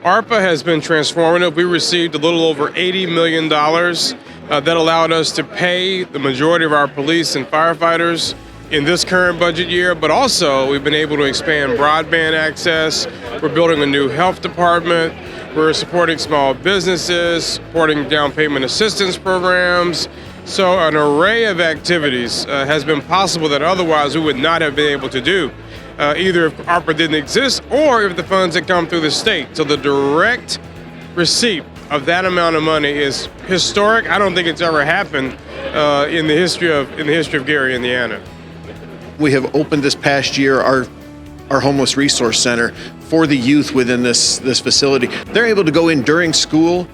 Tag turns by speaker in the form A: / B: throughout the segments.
A: ARPA has been transformative. We received a little over $80 million that allowed us to pay the majority of our police and firefighters in this current budget year, but also we've been able to expand broadband access. We're building a new health department. We're supporting small businesses, supporting down payment assistance programs. So an array of activities has been possible that otherwise we would not have been able to do, either if ARPA didn't exist or if the funds had come through the state. So the direct receipt of that amount of money is historic. I don't think it's ever happened in the history of Gary, Indiana.
B: We have opened this past year our homeless resource center for the youth within this facility. They're able to go in during school,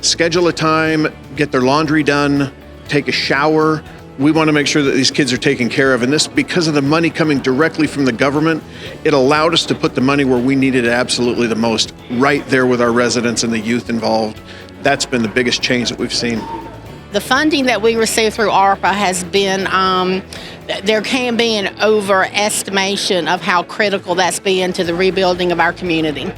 B: schedule a time, get their laundry done, take a shower. We want to make sure that these kids are taken care of. And this, because of the money coming directly from the government, it allowed us to put the money where we needed it absolutely the most, right there with our residents and the youth involved. That's been the biggest change that we've seen.
C: The funding that we receive through ARPA has been, there can be an overestimation of how critical that's been to the rebuilding of our community.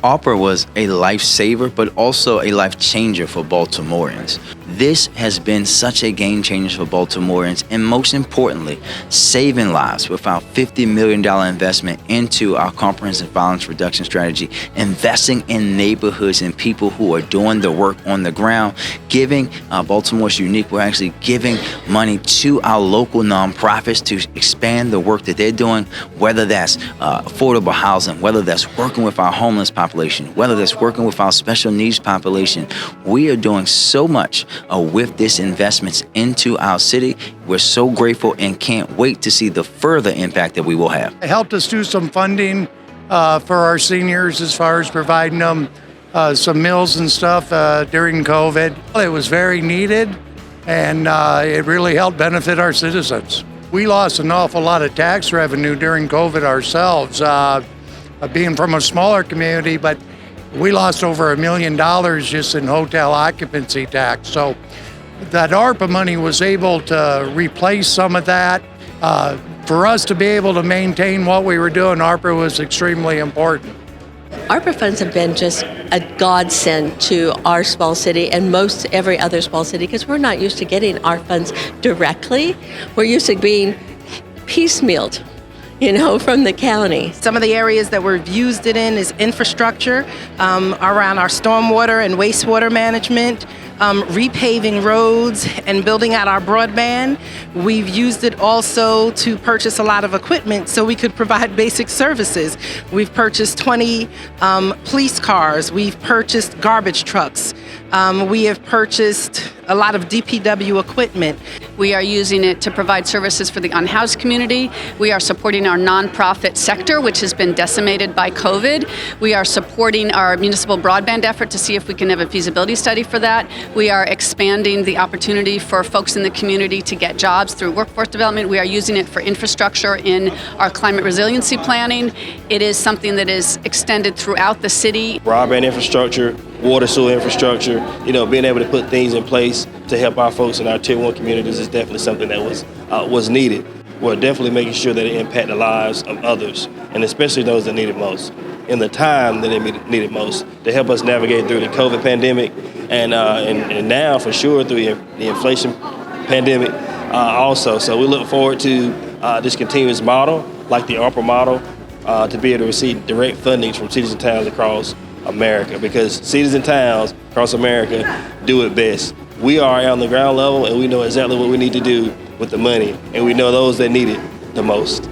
D: ARPA was a lifesaver, but also a life changer for Baltimoreans. This has been such a game changer for Baltimoreans, and most importantly, saving lives with our $50 million investment into our comprehensive violence reduction strategy, investing in neighborhoods and people who are doing the work on the ground, giving Baltimore's unique. We're actually giving money to our local nonprofits to expand the work that they're doing, whether that's affordable housing, whether that's working with our homeless population, whether that's working with our special needs population. We are doing so much with this investments into our city. We're so grateful and can't wait to see the further impact that we will have.
E: It helped us do some funding for our seniors as far as providing them some meals and stuff during COVID. It was very needed, and it really helped benefit our citizens. We lost an awful lot of tax revenue during COVID ourselves, being from a smaller community, but we lost over $1 million just in hotel occupancy tax. So that ARPA money was able to replace some of that. For us to be able to maintain what we were doing, ARPA was extremely important.
F: ARPA funds have been just a godsend to our small city and most every other small city, because we're not used to getting our funds directly. We're used to being piecemealed, from the county.
G: Some of the areas that we've used it in is infrastructure around our stormwater and wastewater management, repaving roads and building out our broadband. We've used it also to purchase a lot of equipment so we could provide basic services. We've purchased 20 police cars. We've purchased garbage trucks. We have purchased a lot of DPW equipment.
H: We are using it to provide services for the unhoused community. We are supporting our nonprofit sector, which has been decimated by COVID. We are supporting our municipal broadband effort to see if we can have a feasibility study for that. We are expanding the opportunity for folks in the community to get jobs through workforce development. We are using it for infrastructure in our climate resiliency planning. It is something that is extended throughout the city.
I: Broadband infrastructure, water sewer infrastructure, being able to put things in place to help our folks in our Tier 1 communities is definitely something that was needed. We're definitely making sure that it impacts the lives of others, and especially those that need it most, in the time that they need it most, to help us navigate through the COVID pandemic and now for sure through the inflation pandemic also. So we look forward to this continuous model, like the ARPA model, to be able to receive direct funding from cities and towns across America, because cities and towns across America do it best. We are on the ground level, and we know exactly what we need to do with the money, and we know those that need it the most.